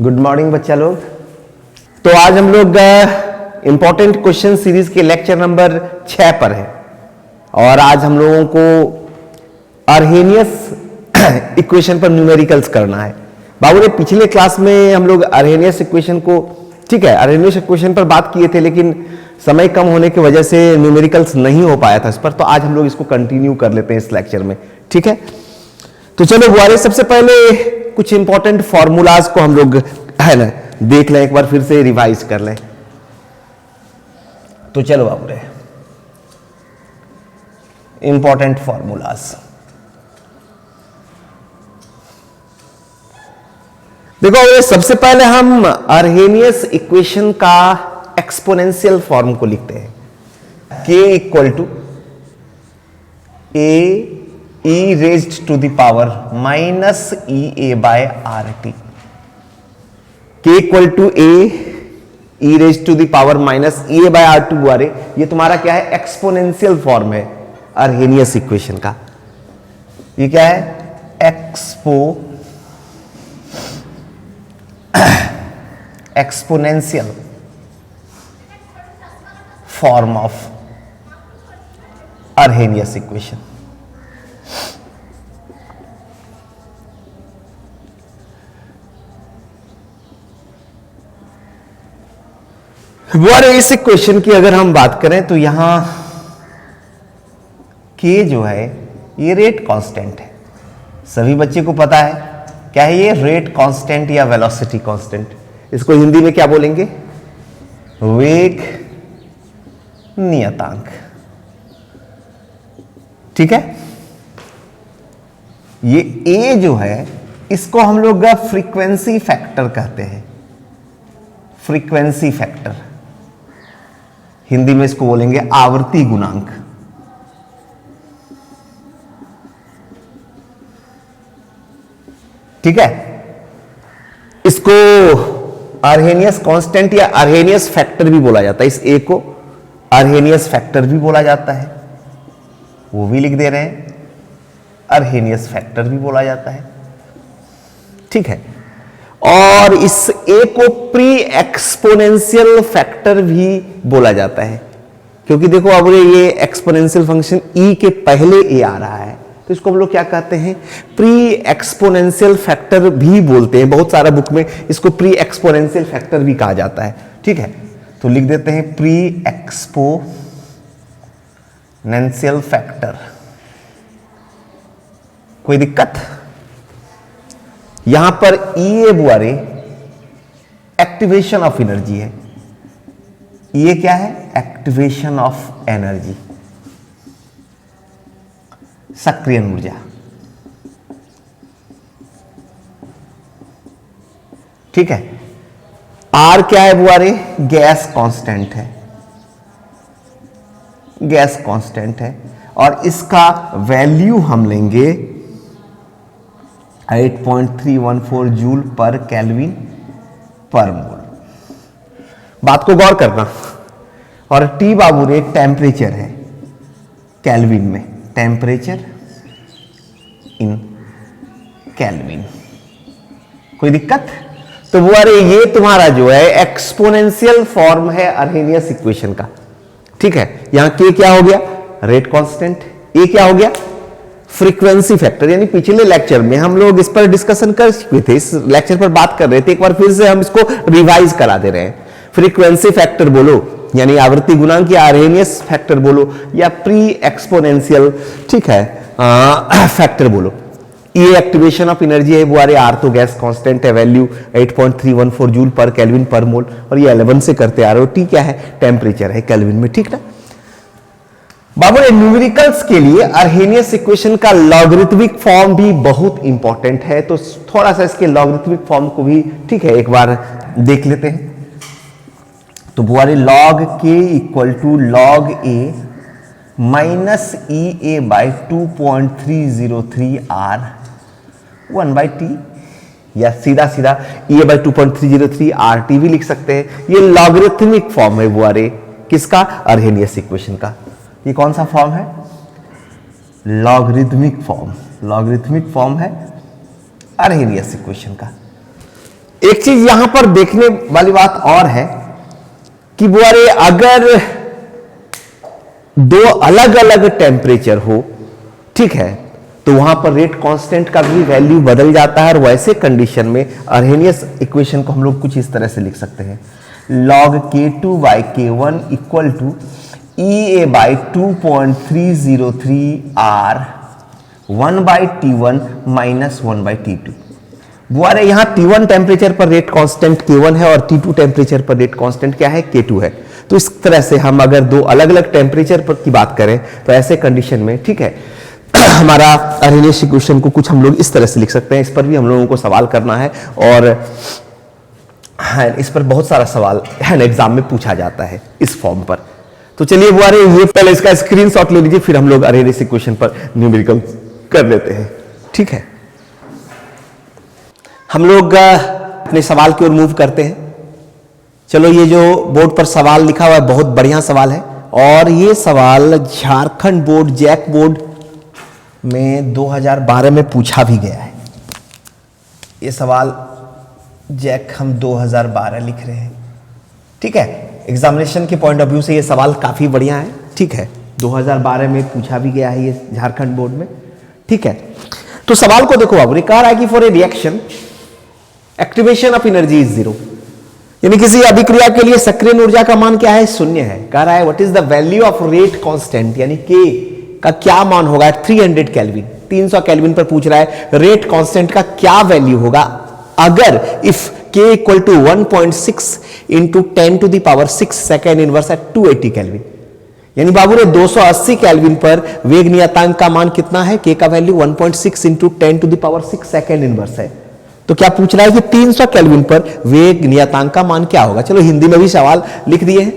Good morning बच्चा लोग। तो आज हम लोग इंपॉर्टेंट क्वेश्चन सीरीज के लेक्चर नंबर 6 पर है और आज हम लोगों को अर्हेनियस इक्वेशन पर न्यूमेरिकल्स करना है। बाबू ने पिछले क्लास में हम लोग अर्हेनियस इक्वेशन को, ठीक है, अर्हेनियस इक्वेशन पर बात किए थे, लेकिन समय कम होने की वजह से न्यूमेरिकल्स नहीं हो पाया था इस पर। तो आज हम लोग इसको कंटिन्यू कर लेते हैं इस लेक्चर में, ठीक है। तो चलो बुआरे, सबसे पहले कुछ इंपॉर्टेंट फॉर्मूलाज को हम लोग है ना देख लें, एक बार फिर से रिवाइज कर लें। तो चलो बाबू रे, इंपॉर्टेंट फॉर्मूलाज देखो। सबसे पहले हम अर्हेनियस इक्वेशन का एक्सपोनेंशियल फॉर्म को लिखते हैं। k equal to A E raised to the power minus E A by R T. K equal to A E raised to the power minus E A by R T. बुआरे, ये तुम्हारा क्या है? Exponential form है अर्हेनियस equation का। ये क्या है? Exponential form of Arrhenius equation. इस इक्वेशन की अगर हम बात करें तो यहां k जो है ये रेट कांस्टेंट है। सभी बच्चे को पता है क्या है ये? रेट कांस्टेंट या वेलोसिटी कांस्टेंट। इसको हिंदी में क्या बोलेंगे? वेग नियतांक, ठीक है। ये a जो है इसको हम लोग फ्रीक्वेंसी फैक्टर कहते हैं। फ्रीक्वेंसी फैक्टर, हिंदी में इसको बोलेंगे आवर्ती गुणांक। ठीक है। इसको अर्हेनियस कांस्टेंट या अर्हेनियस फैक्टर भी बोला जाता है। इस ए को अर्हेनियस फैक्टर भी बोला जाता है, वो भी लिख दे रहे हैं। अर्हेनियस फैक्टर भी बोला जाता है, ठीक है। और इस ए को प्री एक्सपोनेंशियल फैक्टर भी बोला जाता है, क्योंकि देखो अब ये एक्सपोनेंशियल फंक्शन ई के पहले ए आ रहा है, तो इसको हम लोग क्या कहते हैं? प्री एक्सपोनेंशियल फैक्टर भी बोलते हैं। बहुत सारा बुक में इसको प्री एक्सपोनेंशियल फैक्टर भी कहा जाता है, ठीक है। तो लिख देते हैं प्री एक्सपोनेंशियल फैक्टर। कोई दिक्कत? यहां पर ई ए बुआरे एक्टिवेशन ऑफ एनर्जी है। ये क्या है? एक्टिवेशन ऑफ एनर्जी, सक्रिय ऊर्जा, ठीक है। आर क्या है बुआरे? गैस कांस्टेंट है, गैस कांस्टेंट है। और इसका वैल्यू हम लेंगे 8.314 जूल पर केल्विन पर मोल। बात को गौर करना। और टी बाबू रे टेम्परेचर है केल्विन में, टेम्परेचर इन केल्विन। कोई दिक्कत? तो बुआरे ये तुम्हारा जो है एक्सपोनेंशियल फॉर्म है अर्हेनियस इक्वेशन का, ठीक है। यहां के क्या हो गया? Rate constant. ए क्या हो गया? Frequency factor. यानी पिछले लेक्चर में हम लोग इस पर डिस्कशन कर चुके थे, इस लेक्चर पर बात कर रहे थे, एक बार फिर से हम इसको रिवाइज करा दे रहे हैं। फ्रीक्वेंसी फैक्टर बोलो, यानी आवृत्ति गुणांक, या अर्हेनियस फैक्टर बोलो, या प्री एक्सपोनेंशियल, ठीक है, फैक्टर बोलो। ये एक्टिवेशन ऑफ एनर्जी है बुआरे। आर तो गैस कांस्टेंट है, वैल्यू 8.314 जूल पर केल्विन पर मोल, और ये 11 से करते आ रहे हो। टी क्या है? टेम्परेचर है केल्विन में, ठीक ना। बाबू न्यूमेरिकल्स के लिए अर्हेनियस इक्वेशन का लॉगरिथमिक फॉर्म भी बहुत इंपॉर्टेंट है, तो थोड़ा सा इसके लॉगरिथमिक फॉर्म को भी, ठीक है, एक बार देख लेते हैं। तो बुआरे लॉग के equal to log A minus E A by 2.303 R 1 by T, या सीधा सीधा E A by 2.303 R T भी लिख सकते हैं। ये लॉगरिथमिक फॉर्म है बुआरे किसका? अर्हेनियस इक्वेशन का। ये कौन सा फॉर्म है? Logarithmic form. लॉगरिथमिक फॉर्म है अर्हेनियस इक्वेशन का। एक चीज यहां पर देखने वाली बात और है कि बुआरे अगर दो अलग अलग टेम्परेचर हो, ठीक है, तो वहां पर रेट कांस्टेंट का भी वैल्यू बदल जाता है। और वैसे कंडीशन में अर्हेनियस इक्वेशन को हम लोग कुछ इस तरह से लिख सकते हैं, log k2 by k1 equal to EA by 2.303 R 1 by T1 minus 1 by T2। बुआरे यहां T1 टेम्परेचर पर रेट कांस्टेंट K1 है और T2 टेम्परेचर पर रेट कांस्टेंट क्या है, K2 है। तो इस तरह से हम अगर दो अलग अलग टेम्परेचर पर की बात करें तो ऐसे कंडीशन में, ठीक है, हमारा अर्हेनियस इक्वेशन को कुछ हम लोग इस तरह से लिख सकते हैं। इस पर भी हम लोगों को सवाल करना है और इस पर बहुत सारा सवाल एग्जाम में पूछा जाता है इस फॉर्म पर। तो चलिए बुआरे ये पहले इसका स्क्रीनशॉट ले लीजिए, फिर हम लोग अर्हेनियस इक्वेशन पर न्यूमेरिकल कर लेते हैं, ठीक है। हम लोग अपने सवाल की ओर मूव करते हैं। चलो, ये जो बोर्ड पर सवाल लिखा हुआ है बहुत बढ़िया सवाल है और ये सवाल झारखंड बोर्ड जैक बोर्ड में 2012 में पूछा भी गया है। ये सवाल जैक हम 2012 लिख रहे हैं, ठीक है। एग्जामिनेशन के पॉइंट ऑफ व्यू से ये सवाल काफी बढ़िया है, ठीक है। 2012 में पूछा भी गया है ये झारखंड बोर्ड में, ठीक है। तो सवाल को देखो, अब कह रहा है कि for a reaction activation of energy is 0, यानी किसी अभिक्रिया के लिए सक्रिय ऊर्जा का मान क्या है, 0 है। कह रहा है what is the value of rate constant, यानी के का क्या मान होगा 300 केल्विन, 300 केल्विन पर पूछ रहा है रेट कांस्टेंट का क्या वैल्यू होगा अगर if K equal to 1.6 into 10 to the power 6 second inverse at 280 kelvin. यानी बाबू ने 280 केल्विन पर वेग नियतांक का मान कितना है, के का value 1.6 into 10 to the power 6 second inverse है। तो क्या पूछ रहा है कि 300 केल्विन पर वेग नियतांक का मान क्या होगा। चलो हिंदी में भी सवाल लिख दिए हैं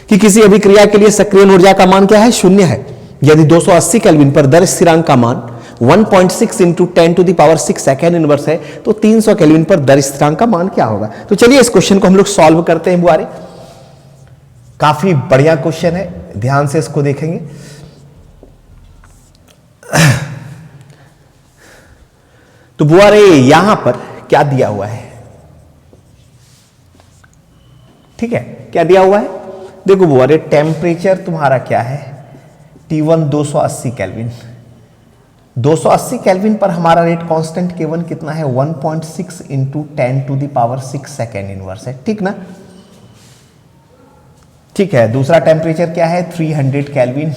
कि किसी अभिक्रिया के लिए सक्रिय ऊर्जा का मान क्या है, 0 है। यदि 280 केल्विन पर दर स्थिरांक का मान 1.6 into 10 to the power 6 second inverse है, तो 300 केल्विन पर दर स्थिरांक का मान क्या होगा। तो चलिए इस क्वेश्चन को हम लोग सॉल्व करते हैं बुआरे। काफी बढ़िया क्वेश्चन है, ध्यान से इसको देखेंगे। तो बुआरे यहां पर क्या दिया हुआ है, ठीक है, क्या दिया हुआ है, देखो बुआरे टेम्परेचर तुम्हारा क्या है, T1 280 केल्विन, 280 केल्विन पर हमारा रेट कांस्टेंट K1 कितना है, 1.6 into 10 to the power 6 second inverse है, ठीक ना, ठीक है। दूसरा टेम्परेचर क्या है, 300 केल्विन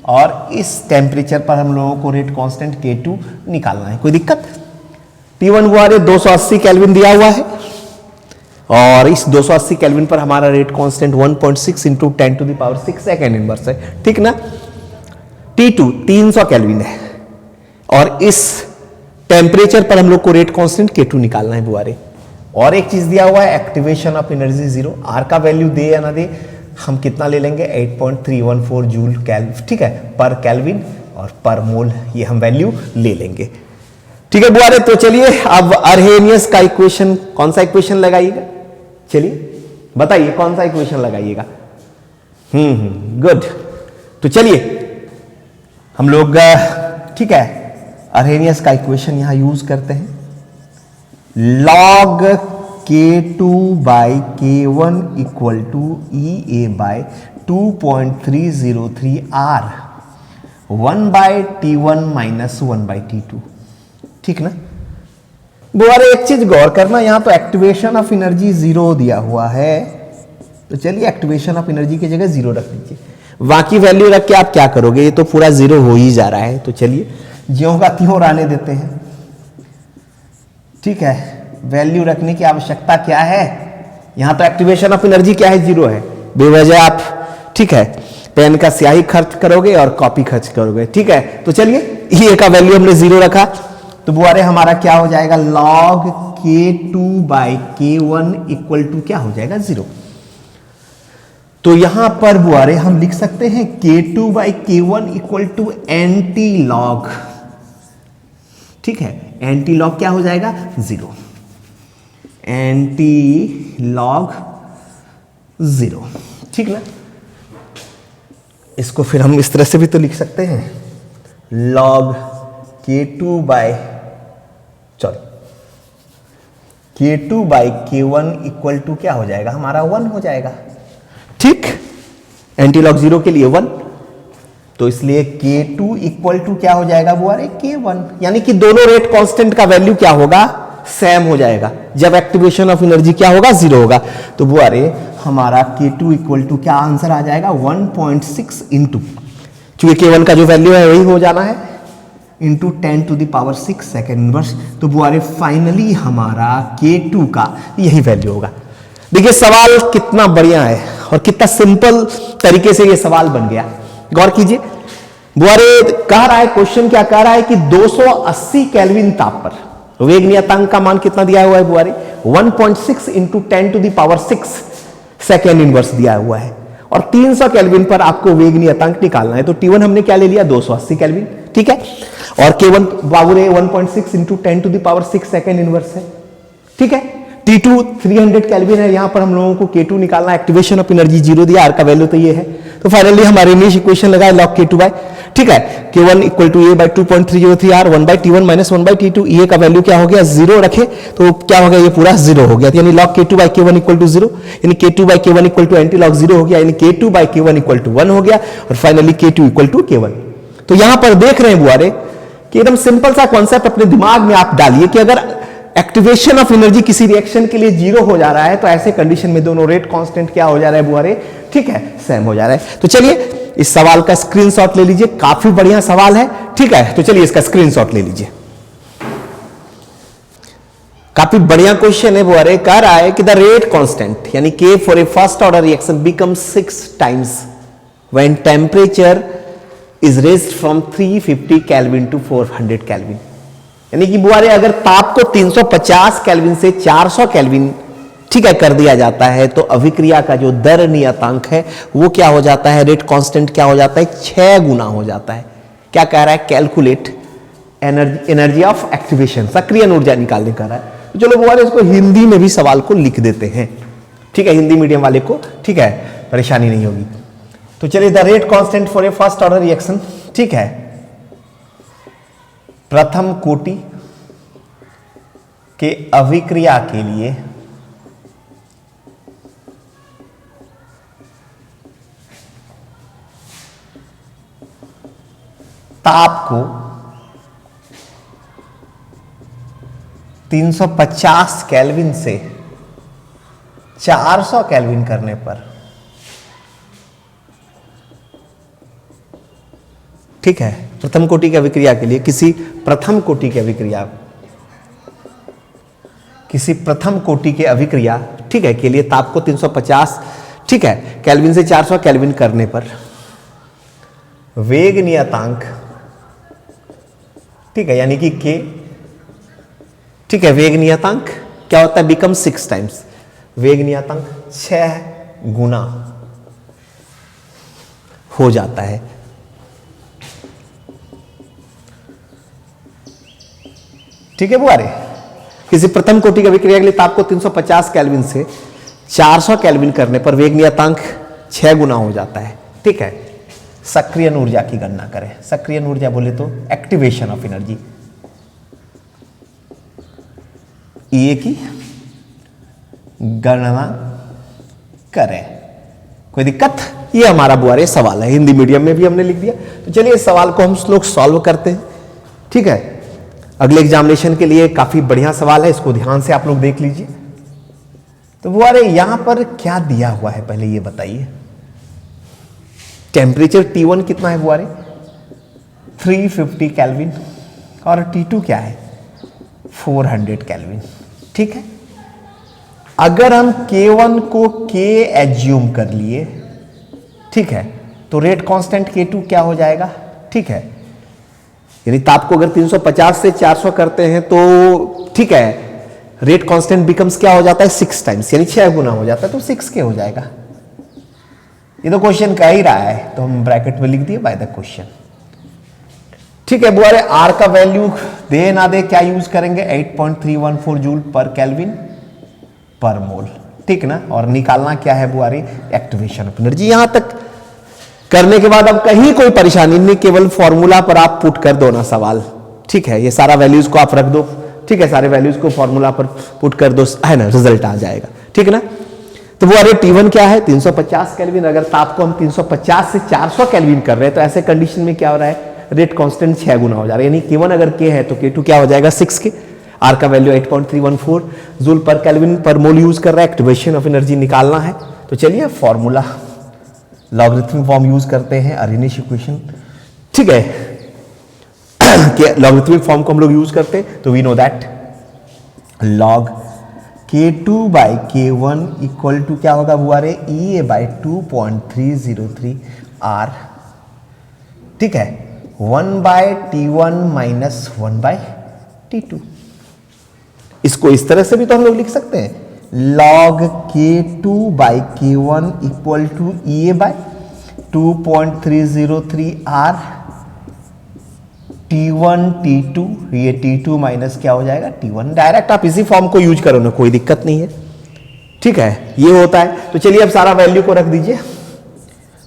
और इस टेम्परेचर पर हम लोगों को रेट कांस्टेंट K2 निकालना है। कोई दिक्कत, T1 बुआरे 280 केल्विन दिया हुआ है और इस 280 केल्विन पर हमारा rate constant 1.6 into 10 to the power 6 second inverse है, ठीक ना। T2 300 केल्विन है और इस टेम्परेचर पर हम लोग को रेट कांस्टेंट K2 निकालना है बुआरे। और एक चीज दिया हुआ है एक्टिवेशन ऑफ एनर्जी 0, R का वैल्यू दे या ना दे, हम कितना ले लेंगे 8.314 जूल ठीक है पर केल्विन और पर मोल, ये हम वैल्यू ले लेंगे, ठीक है बुआरे। तो चलिए अब अर्हेनियस का इक्वेशन, कौन सा इक्वेशन लगाइएगा, चलिए बताइए कौन सा इक्वेशन लगाइएगा। गुड। तो चलिए हम लोग, ठीक है, अर्हेनियस का इक्वेशन यहां यूज करते हैं, log K2 by K1 equal to EA by 2.303 R 1 by T1 minus 1 by T2, ठीक ना। बुआरे एक चीज गौर करना, यहां तो एक्टिवेशन ऑफ एनर्जी 0 दिया हुआ है, तो चलिए एक्टिवेशन ऑफ एनर्जी की जगह 0 रख लीजिए, बाकी वैल्यू रख के आप क्या करोगे, ये तो पूरा 0 हो ही जा रहा है। तो चलिए ज्यों का त्यों रहने देते हैं, ठीक है। वैल्यू रखने की आवश्यकता क्या है, यहां तो एक्टिवेशन ऑफ एनर्जी क्या है, 0 है, बेवजह आप, ठीक है, पेन का स्याही खर्च करोगे और कॉपी खर्च करोगे, ठीक है। तो चलिए ये का वैल्यू हमने 0 रखा, तो बुआरे हमारा क्या हो जाएगा, log K2 by K1 equal to क्या हो जाएगा, 0। तो यहां पर बुआरे हम लिख सकते हैं K2 by K1 equal to anti log, ठीक है, एंटी लॉग क्या हो जाएगा, 0, एंटी लॉग 0, ठीक ना। इसको फिर हम इस तरह से भी तो लिख सकते हैं, log K2 बाय, चलो K2 by K1 equal to क्या हो जाएगा हमारा 1 हो जाएगा। ठीक, एंटी लॉग 0 के लिए 1, तो इसलिए K2 इक्वल टू क्या हो जाएगा बुआरे K1, यानी कि दोनों रेट कांस्टेंट का वैल्यू क्या होगा सेम हो जाएगा जब एक्टिवेशन ऑफ एनर्जी क्या होगा 0 होगा। तो बुआरे हमारा K2 इक्वल टू क्या आंसर आ जाएगा 1.6 इंटू, क्योंकि K1 का जो वैल्यू है वही हो जाना है, into 10 to the power 6 second inverse. तो बुआरे फाइनली हमारा K2 का यही वैल्यू होगा। देखिए सवाल कितना बढ़िया है और कितना सिंपल तरीके से ये सवाल बन गया, गौर कीजिए। बुआरे कह रहा है, क्वेश्चन क्या कह रहा है कि 280 केल्विन ताप पर वेग नियतांक का मान कितना दिया हुआ है बुआरे 1.6 into 10 to the power 6 second inverse दिया हुआ है, और 300 केल्विन पर आपको वेग नियतांक निकालना है। तो T1 हमने क्या ले लिया 280 केल्विन, ठीक है, और K1 बाबूरे 1.6 into 10 to the power 6 second inverse है, ठीक है। T2 300 केल्विन है, यहां पर हम लोगों को K2 निकालना, एक्टिवेशन ऑफ एनर्जी 0 दिया, R का वैल्यू तो ये है। तो फाइनली हमारे इनिशियल इक्वेशन लगाए log K2 बाय, ठीक है, K1 equal to A by 2.303 R 1 by T1 minus 1 by T2, ये का वैल्यू क्या हो गया 0 रखे तो क्या हो गया ये पूरा 0 हो गया, यानी log K2 by K1 equal to 0, यानी K2 by K1 equal to anti log 0 हो गया, यानी K2 by K1 equal to 1 हो गया, और finally K2 equal to K1। तो यहां पर देख रहे हैं बुआरे कि एकदम सिंपल सा कॉन्सेप्ट अपने दिमाग में आप डालिए कि अगर एक्टिवेशन ऑफ एनर्जी किसी रिएक्शन के लिए 0 हो जा रहा है तो ऐसे कंडीशन में दोनों रेट कांस्टेंट क्या हो जा रहा है बुआरे, ठीक है, सेम हो जा रहा है। तो चलिए इस सवाल का स्क्रीनशॉट ले लीजिए, काफी बढ़िया सवाल है, ठीक है। तो चलिए इसका स्क्रीनशॉट ले लीजिए, काफी बढ़िया क्वेश्चन है बुआरे। कह रहा है कि द रेट कांस्टेंट यानी K for a first order reaction becomes 6 times when temperature is raised from 350 kelvin to 400 kelvin, यानी कि बुआरे अगर ताप को 350 केल्विन से 400 केल्विन, ठीक है, कर दिया जाता है तो अभिक्रिया का जो दर नियतांक है वो क्या हो जाता है, रेट कांस्टेंट क्या हो जाता है 6 गुना हो जाता है। क्या कह रहा है, कैलकुलेट एनर्जी ऑफ एक्टिवेशन, सक्रिय ऊर्जा निकालने का रहा है। तो चलो बुआरे इसको हिंदी में भी सवाल को लिख देते हैं, ठीक है, हिंदी मीडियम वाले को, ठीक है, परेशानी नहीं होगी। तो चलिए the rate constant for a first order reaction, ठीक है, प्रथम कोटि के अभिक्रिया के लिए ताप को 350 केल्विन से 400 केल्विन करने पर, ठीक है, प्रथम कोटि की अभिक्रिया के लिए किसी प्रथम कोटि की अभिक्रिया, ठीक है, के लिए ताप को 350, ठीक है, केल्विन से 400 केल्विन करने पर वेग नियतांक, ठीक है, यानी कि K, ठीक है, वेग नियतांक क्या होता है बिकम 6 टाइम्स, वेग नियतांक 6 गुना हो जाता है। ठीक है बुआरे, किसी प्रथम कोटि की अभिक्रिया के लिए ताप को 350 केल्विन से 400 केल्विन करने पर वेग नियतांक 6 गुना हो जाता है, ठीक है। सक्रिय ऊर्जा की गणना करें, सक्रिय ऊर्जा बोले तो एक्टिवेशन ऑफ एनर्जी, ये की गणना करें। कोई दिक्कत? ये हमारा बुआरे सवाल है, हिंदी मीडियम में भी हमने लिख दिया। तो चलिए इस सवाल को हम लोग सॉल्व करते हैं, ठीक है। अगले एग्जामिनेशन के लिए काफी बढ़िया सवाल है, इसको ध्यान से आप लोग देख लीजिए। तो बुआरे यहां पर क्या दिया हुआ है पहले ये बताइए। टेम्परेचर T1 कितना है बुआरे 350 केल्विन, और T2 क्या है 400 केल्विन, ठीक है। अगर हम K1 को K एज्यूम कर लिए, ठीक है, तो रेट कांस्टेंट K2 क्या हो जाएगा, ठीक है, यानी ताप को अगर 350 से 400 करते हैं तो, ठीक है, रेट कांस्टेंट बिकम्स क्या हो जाता है 6 टाइम्स, यानी 6 गुना हो जाता है, तो 6K हो जाएगा। ये तो क्वेश्चन कह ही रहा है तो हम ब्रैकेट में लिख दिए बाय द क्वेश्चन, ठीक है। बुआरे आर का वैल्यू दे ना दे क्या यूज करेंगे 8.314 जूल पर केल्विन पर मोल, ठीक ना। और निकालना क्या है बुआरे एक्टिवेशन ऑफ एनर्जी। यहां तक करने के बाद अब कहीं कोई परेशानी नहीं, केवल फॉर्मूला पर आप पुट कर दो ना सवाल, ठीक है। ये सारा वैल्यूज को आप रख दो ठीक है, सारे वैल्यूज को फॉर्मूला पर पुट कर दो, है ना, रिजल्ट आ जाएगा, ठीक है ना। तो वो अरे T1 क्या है 350 केल्विन। अगर ताप को हम 350 से 400 केल्विन कर रहे हैं तो ऐसे कंडीशन में क्या हो रहा है, रेट कांस्टेंट 6 गुना हो जा रहा है, यानी K1 अगर K है तो K2 क्या हो जाएगा 6 के। R का वैल्यू 8.314 जूल पर केल्विन पर मोल यूज कर रहा है, एक्टिवेशन ऑफ एनर्जी निकालना है। तो चलिए फॉर्मूला लॉगरिथमिक फॉर्म यूज करते हैं, अरेनिश इक्वेशन, ठीक है। लॉगरिथमिक फॉर्म को हम लोग यूज करते हैं तो we know that log K2 by K1 equal to क्या होगा बुआरे, EA by 2.303 R, ठीक है, 1 by T1 minus 1 by T2। इसको इस तरह से भी तो हम लोग लिख सकते हैं, log K2 by K1 equal to EA by 2.303 R T1 T2, ये T2 माइनस क्या हो जाएगा T1। डायरेक्ट आप इसी फॉर्म को यूज करो ना, कोई दिक्कत नहीं है, ठीक है, ये होता है। तो चलिए अब सारा वैल्यू को रख दीजिए।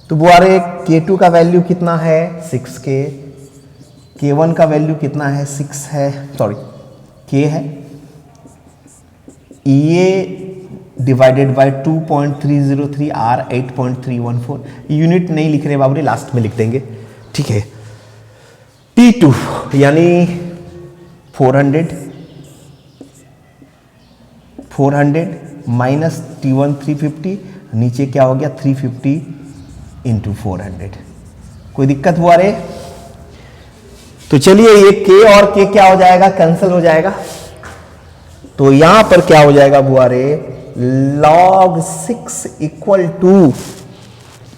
तो बुआरे K2 का वैल्यू कितना है 6K, K1 का वैल्यू कितना है 6 है, सॉरी K है, EA divided by 2.303 R 8.314, unit नहीं लिख रहे बाबू, लास्ट में लिख देंगे, ठीक है। T2 यानी 400 माइनस T1 350, नीचे क्या हो गया 350 इंटू 400, कोई दिक्कत हुआ रे। तो चलिए ये K और K क्या हो जाएगा, कैंसिल हो जाएगा। तो यहां पर क्या हो जाएगा बुआरे, log 6 equal to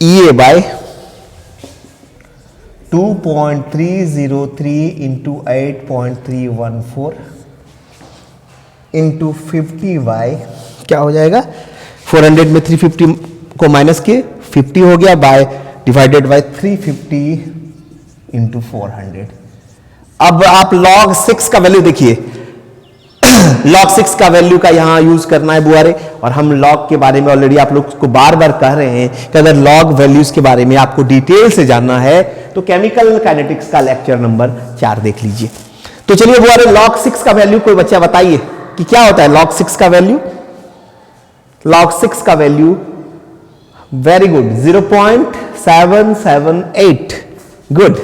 EA by 2.303 into 8.314 into 50 by क्या हो जाएगा, 400 में 350 को माइनस किए 50 हो गया, बाय डिवाइडेड बाय 350 इंटू 400। अब आप log 6 का वैल्यू देखिए, log 6 का वैल्यू का यहां यूज करना है बुआरे, और हम log के बारे में ऑलरेडी आप लोग को बार बार कह रहे हैं कि अगर log वैल्यूज के बारे में आपको डिटेल से जानना है तो केमिकल काइनेटिक्स का लेक्चर नंबर 4 देख लीजिए। तो चलिए बुआरे log 6 का वैल्यू कोई बच्चा बताइए कि क्या होता है log 6 का वैल्यू। log 6 का वैल्यू वेरी गुड 0.778, गुड।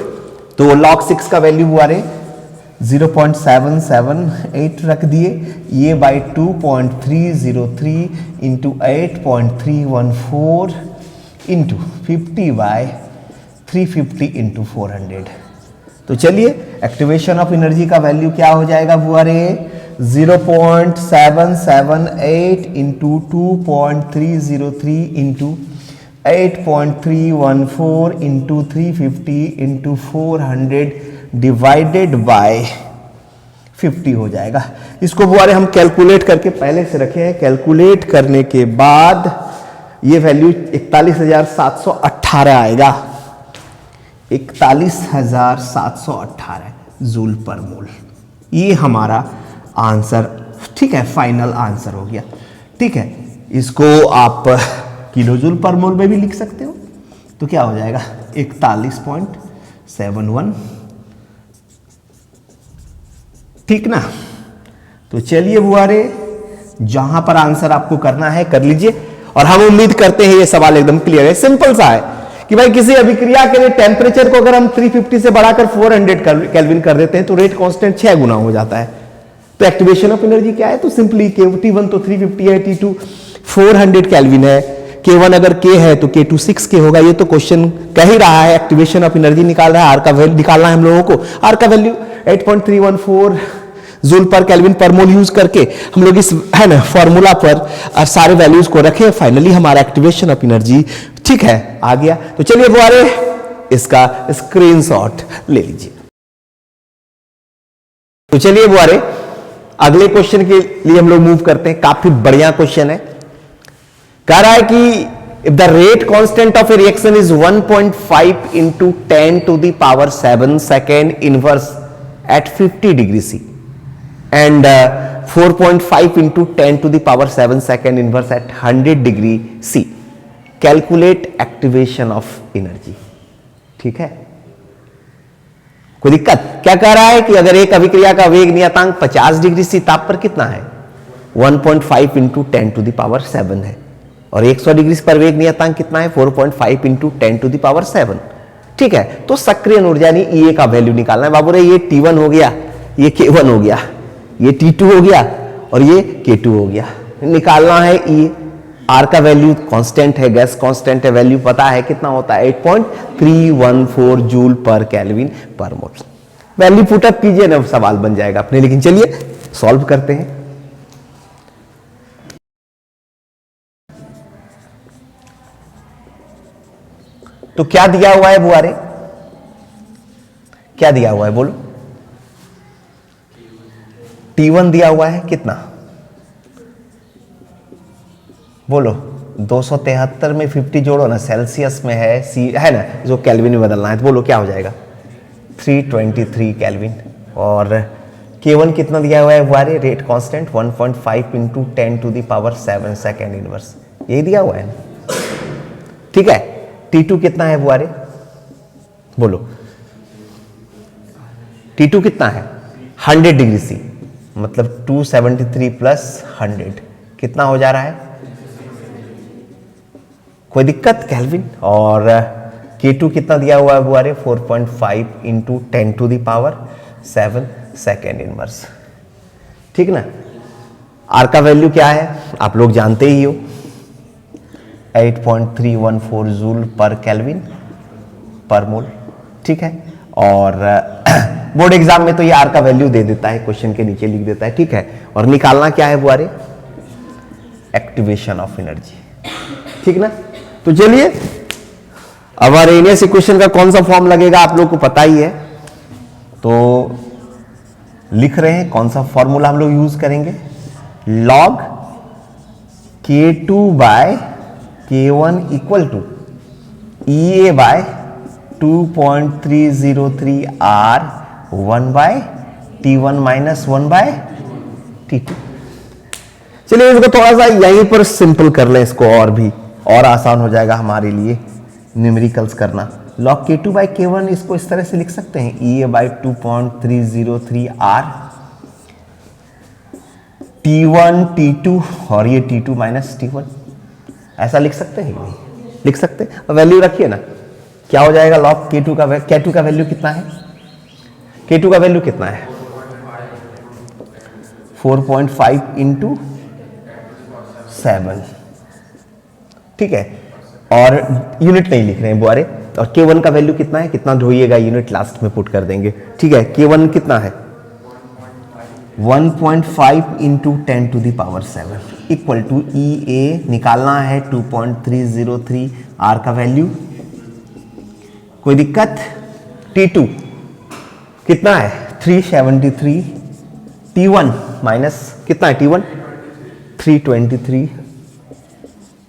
तो log 6 का वैल्यू बुआरे 0.778 रख दिए, ये by 2.303 into 8.314 into 50 by 350 into 400। तो चलिए एक्टिवेशन ऑफ एनर्जी का वैल्यू क्या हो जाएगा बुआरे, 0.778 into 2.303 into 8.314 into 350 into 400 divided by 50 हो जाएगा। इसको बुआरे हम कैलकुलेट करके पहले से रखे हैं, कैलकुलेट करने के बाद ये वैल्यू 41,718 आएगा, 41,718 जूल पर मोल। ये हमारा आंसर, ठीक है, फाइनल आंसर हो गया, ठीक है। इसको आप किलो जूल पर मोल में भी लिख सकते हो, तो क्या हो जाएगा 41.71, ठीक ना। तो चलिए बुआरे जहां पर आंसर आपको करना है कर लीजिए, और हम उम्मीद करते हैं ये सवाल एकदम क्लियर है, सिंपल सा है कि भाई किसी अभिक्रिया के लिए टेम्परेचर को अगर हम 350 से बढ़ाकर 400 केल्विन कर देते हैं तो रेट कांस्टेंट 6 गुना हो जाता है। तो एक्टिवेशन ऑफ एनर्जी क्या है, तो सिंपली T1 तो 350 है, T2 400 केल्विन है, K1 अगर K है तो K2 6K होगा। ये तो क्वेश्चन कह ही रहा है, एक्टिवेशन ऑफ एनर्जी निकाल रहा है, R का वैल्यू निकालना है हम लोगों को। R का वैल्यू 8.314 जूल पर केल्विन पर मोल यूज करके हम लोग इस, है ना, फॉर्मूला पर सारे वैल्यूज को रखे, फाइनली हमारा एक्टिवेशन ऑफ एनर्जी, ठीक है, आ गया। तो चलिए बुआरे इसका स्क्रीनशॉट ले लीजिए। तो चलिए बुआरे अगले क्वेश्चन के लिए हम लोग मूव करते हैं, काफी बढ़िया क्वेश्चन है। कह रहा है कि if the rate constant of a reaction is 1.5 into 10 to the power 7 second inverse at 50 degree C and 4.5 into 10 to the power 7 second inverse at 100 degree C. Calculate activation of energy. ठीक है, कोई दिक्कत? क्या कह रहा है कि अगर एक अभिक्रिया का वेग नियतांक 50 डिग्री सी ताप पर कितना है, 1.5 इंटू 10 टू द पावर 7 है, और 100 डिग्री पर वेग नियतांक कितना है, 4.5 इंटू 10 टू द पावर 7। ठीक है, तो सक्रियण ऊर्जा यानी E का वैल्यू निकालना है बाबू रे। ये T1 हो गया, ये K1 हो गया, ये T2 हो गया और ये K2 हो गया। निकालना है E। R का वैल्यू कांस्टेंट है, गैस कांस्टेंट है, वैल्यू पता है कितना होता है, 8.314 जूल पर केल्विन पर मोल। वैल्यू पुटअप कीजिए ना, सवाल बन जाएगा अपने। लेकिन चलिए सॉल्व करते हैं। तो क्या दिया हुआ है बुआरे, क्या दिया हुआ है बोलो? T1 दिया हुआ है कितना, बोलो? 273 में 50 जोड़ो ना, सेल्सियस में है, सी है ना, जो केल्विन में बदलना है, तो बोलो क्या हो जाएगा, 323 केल्विन। और K1 कितना दिया हुआ है बुआरे, rate constant 1.5 into 10 to the power 7 second inverse, यही दिया हुआ है ना। ठीक है, T2 कितना है बुआरे, बोलो? T2 कितना है, 100 डिग्री सी, मतलब 273 प्लस 100 कितना हो जा रहा है, कोई दिक्कत केल्विन। और K2 कितना दिया हुआ है बुआरे, 4.5 into 10 to the power 7 second inverse. ठीक ना। R का वैल्यू क्या है आप लोग जानते ही हो, 8.314 जूल पर केल्विन पर मोल। ठीक है, और बोर्ड एग्जाम में तो ये R का वैल्यू दे देता है, क्वेश्चन के नीचे लिख देता है। ठीक है, और निकालना क्या है बुआरे, एक्टिवेशन ऑफ एनर्जी। ठीक ना। तो चलिए, अब अरेनियस इक्वेशन का कौन सा फॉर्म लगेगा आप लोग को पता ही है, तो लिख रहे हैं कौन सा फॉर्मूला हम लोग यूज करेंगे, log K2 by K1 equal to EA by 2.303 R 1 by T1 minus 1 by T2। चलिए इसको थोड़ा सा यहीं पर सिंपल कर लें, इसको और भी और आसान हो जाएगा हमारे लिए न्यूमेरिकल्स करना। लॉग K2 बाई K1 इसको इस तरह से लिख सकते हैं, EA by 2.303 R T1 T2 और ये T2 माइनस T1, ऐसा लिख सकते हैं, लिख सकते हैं। वैल्यू रखिए ना, क्या हो जाएगा लॉग K2 का वैल्यू कितना है, K2 का वैल्यू कितना है, 4.5 इंटू 7। ठीक है, और यूनिट नहीं लिख रहे हैं बुआरे। और K1 का वैल्यू कितना है, कितना ढोइएगा, यूनिट लास्ट में पुट कर देंगे। ठीक है, K1 कितना है, 1.5 into 10 to the power 7 equal to EA निकालना है 2.303 R का वैल्यू, कोई दिक्कत। T2 कितना है, 373, T1 माइनस कितना है, T1 323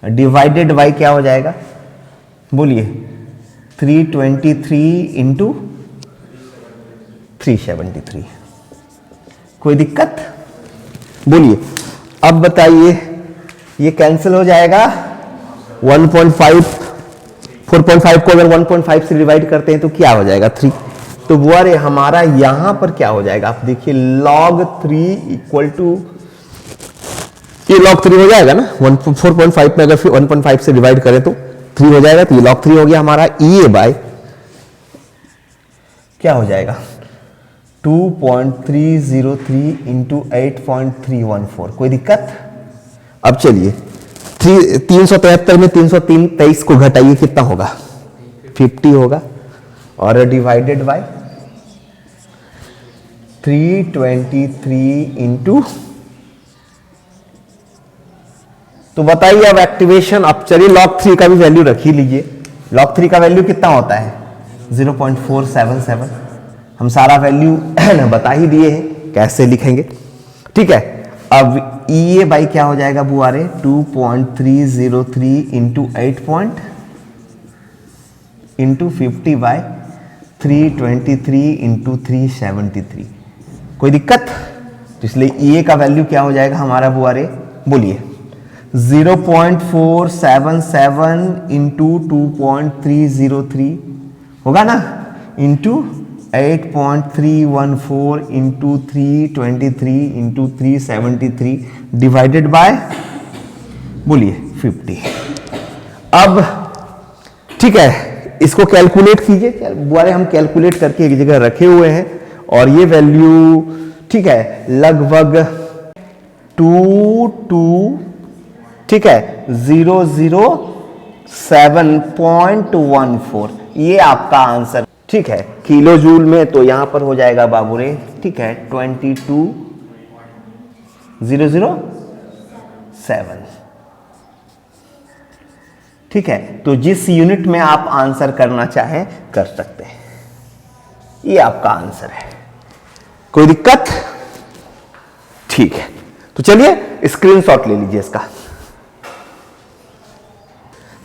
डिवाइडेड बाई क्या हो जाएगा, बोलिए, 323 इंटू 373, कोई दिक्कत, बोलिए। अब बताइए, ये कैंसिल हो जाएगा, 1.5 4.5 को अगर 1.5 से डिवाइड करते हैं तो क्या हो जाएगा, 3। तो वो रे हमारा यहां पर क्या हो जाएगा, आप देखिए, log 3 इक्वल टू, ये log 3 हो जाएगा ना, 4.5 में अगर 1.5 से डिवाइड करें तो 3 हो जाएगा, तो ये log 3 हो गया हमारा। EA बाय क्या हो जाएगा, 2.303 इंटू 8.314, कोई दिक्कत। अब चलिए, 373 में 323 को घटाइए, कितना होगा, 50 होगा, और डिवाइडेड बाय 323 इंटू, तो बताइए अब एक्टिवेशन। अब चलिए log 3 का भी वैल्यू रख ही लीजिए, log 3 का वैल्यू कितना होता है, 0.477। हम सारा वैल्यू बता ही दिए हैं, कैसे लिखेंगे। ठीक है, अब EA बाई क्या हो जाएगा बुआरे, 2.303 इंटू 8 इंटू 50 बाय 323 इंटू 373, कोई दिक्कत। तो इसलिए EA का वैल्यू क्या हो जाएगा हमारा बुआरे, बोलिए, 0.477 इंटू 2.303 होगा ना, into 8.314 into 323 into 373 divided by, बोलिए 50। अब ठीक है, इसको कैलकुलेट कीजिए। बुआरे हम कैलकुलेट करके एक जगह रखे हुए हैं और ये वैल्यू ठीक है लगभग 22 ठीक है 007.14, ये आपका आंसर ठीक है। किलो जूल में तो यहां पर हो जाएगा बाबूरे ठीक है 22,007 ठीक है। तो जिस यूनिट में आप आंसर करना चाहें कर सकते हैं, ये आपका आंसर है। कोई दिक्कत? ठीक है, तो चलिए स्क्रीनशॉट ले लीजिए इसका।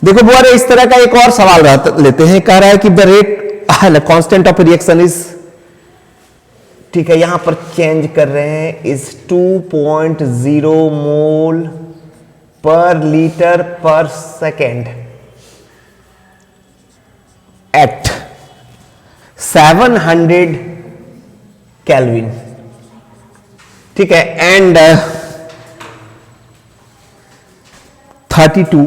देखो बुआरे इस तरह का एक और सवाल लेते हैं। कह रहा है कि the rate constant of reaction is, ठीक है यहां पर चेंज कर रहे हैं, is 2.0 mole per litre per second eight 700 kelvin ठीक है and 32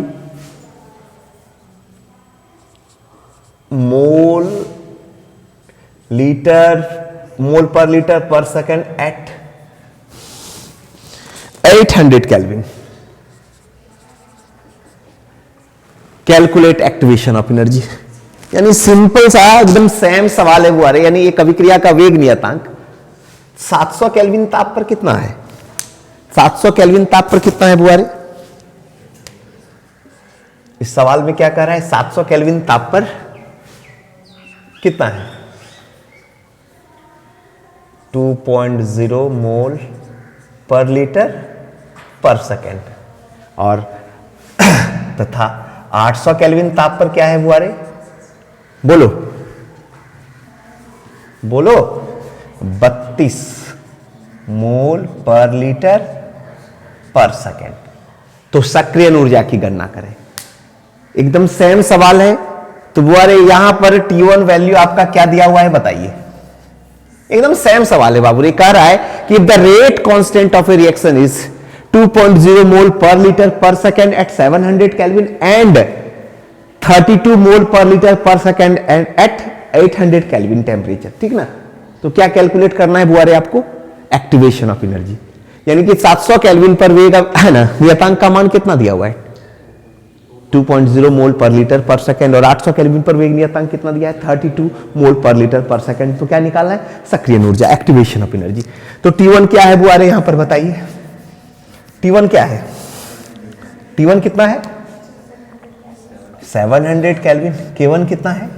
mole per litre per second at 800 kelvin. Calculate activation of energy, यानी सिंपल सा एकदम सेम सवाल है बुआरे, यानी एक अभिक्रिया का वेग नियतांक 700 केल्विन ताप पर कितना है? 700 केल्विन ताप पर कितना है बुआरे? इस सवाल में क्या कह रहा है? 700 केल्विन ताप पर कितना है? 2.0 मोल पर लीटर पर सेकेंड और तथा 800 केल्विन ताप पर क्या है बुआरे? बोलो बोलो 32 मोल पर लीटर पर सेकेंड। तो सक्रिय ऊर्जा की गणना करें। एकदम सेम सवाल है। तो बुआरे यहां पर T1 वैल्यू आपका क्या दिया हुआ है बताइए? एकदम सेम सवाल है बाबू। ये कह रहा है कि the rate constant of a reaction is 2.0 mole per litre per second eight 700 kelvin and 32 mole per litre per second at 800 kelvin temperature, ठीक ना। तो क्या कैलकुलेट करना है बुआरे आपको? एक्टिवेशन ऑफ एनर्जी, यानी कि 700 केल्विन पर वेग है ना, नियतांक का मान कितना दिया हुआ है? 2.0 मोल पर लीटर पर सेकेंड और 800 केल्विन पर वेग नियतांक कितना दिया है? 32 मोल पर लीटर पर सेकेंड। तो क्या निकालना है? सक्रिय ऊर्जा, एक्टिवेशन ऑफ एनर्जी। तो T1 क्या है बुआरे यहां पर बताइए? T1 क्या है? T1 कितना है? 700 केल्विन। K1 कितना है?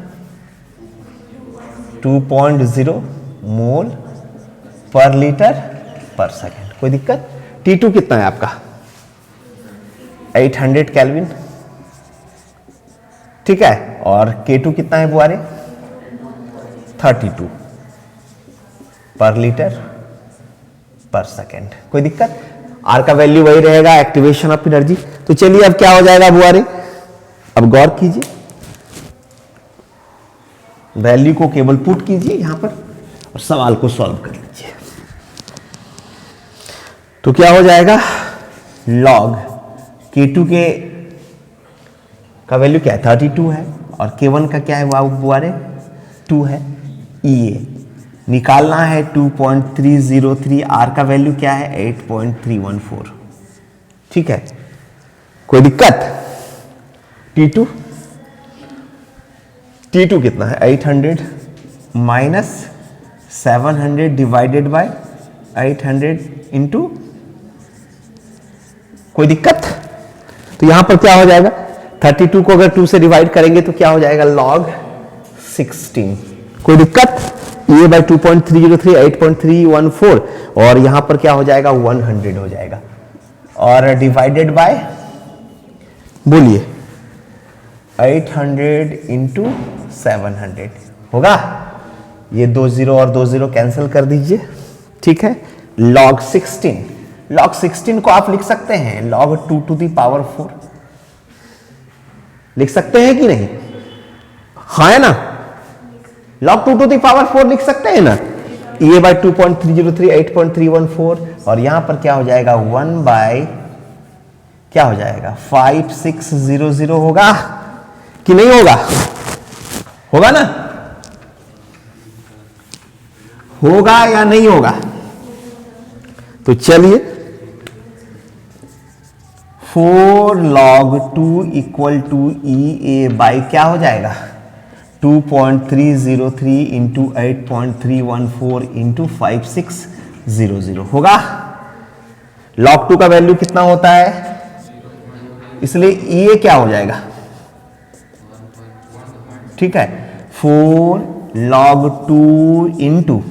2.0 मोल पर लीटर पर सेकेंड। कोई दिक्कत? T2 कितना है आपका? 800 केल्विन, ठीक है। और K2 कितना है बुआरे? 32 पर लीटर पर सेकेंड। कोई दिक्कत? R का वैल्यू वही रहेगा, एक्टिवेशन ऑफ एनर्जी। तो चलिए अब क्या हो जाएगा बुआरे? अब गौर कीजिए, वैल्यू को केवल पुट कीजिए यहां पर और सवाल को सॉल्व कर लीजिए। तो क्या हो जाएगा? लॉग K2 का वैल्यू क्या है? 32 है और K1 का क्या है बुआरे? 2 है। EA निकालना है 2.303। R का वैल्यू क्या है? 8.314, ठीक है। कोई दिक्कत? T2 कितना है? 800 माइनस 700 डिवाइडेड बाय 800 इंटू, कोई दिक्कत? तो यहां पर क्या हो जाएगा? 32 को अगर 2 से डिवाइड करेंगे तो क्या हो जाएगा? लॉग 16। कोई दिक्कत? ये बाय 2.303 8.314 और यहां पर क्या हो जाएगा? 100 हो जाएगा और डिवाइडेड बाय, बोलिए 800 इंटू 700 होगा। ये 2 0 और 2 0 कैंसिल कर दीजिए, ठीक है। लॉग 16, लॉग 16 को आप लिख सकते हैं लॉग 2 टू दी पावर 4, लिख सकते हैं कि नहीं? हाँ है ना? log 2 to the power 4 लिख सकते हैं ना, ये बाय 2.303 8.314, और यहां पर क्या हो जाएगा 1 बाय क्या हो जाएगा 5600 होगा कि नहीं होगा? होगा ना, होगा या नहीं होगा? तो चलिए 4 log 2 equal to EA by क्या हो जाएगा 2.303 इंटू 8.314 इंटू 5600 होगा। log 2 का वैल्यू कितना होता है, इसलिए EA क्या हो जाएगा, ठीक है 4 log 2 इंटू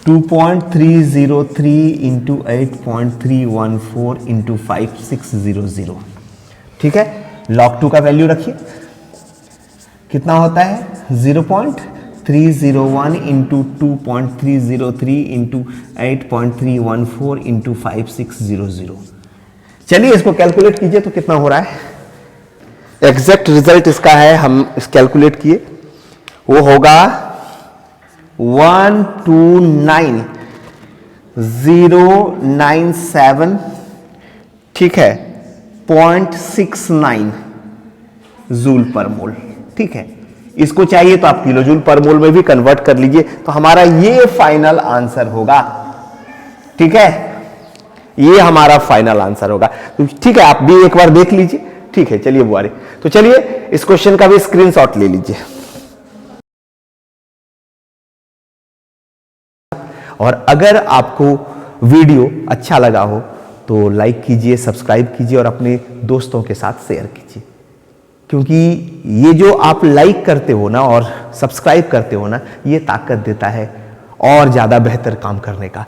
2.303 इंटू 8.314 इंटू 5600, ठीक है। log 2 का वैल्यू रखिए कितना होता है 0.301 इंटू 2.303 इंटू 8.314 इंटू 5600। चलिए इसको कैलकुलेट कीजिए तो कितना हो रहा है। एग्जैक्ट रिजल्ट इसका है, हम इस कैलकुलेट किए, वो होगा 129,097, ठीक है 0.69 जूल पर मोल, ठीक है। इसको चाहिए तो आप किलो जूल पर मोल में भी कन्वर्ट कर लीजिए, तो हमारा ये फाइनल आंसर होगा, ठीक है, ये हमारा फाइनल आंसर होगा। तो ठीक है, आप भी एक बार देख लीजिए, ठीक है। चलिए बुआरी, तो चलिए इस क्वेश्चन का भी स्क्रीनशॉट ले लीजिए, और अगर आपको वीडियो अच्छा लगा हो तो लाइक कीजिए, सब्सक्राइब कीजिए और अपने दोस्तों के साथ शेयर कीजिए, क्योंकि ये जो आप लाइक करते हो ना और सब्सक्राइब करते हो ना, ये ताकत देता है और ज़्यादा बेहतर काम करने का।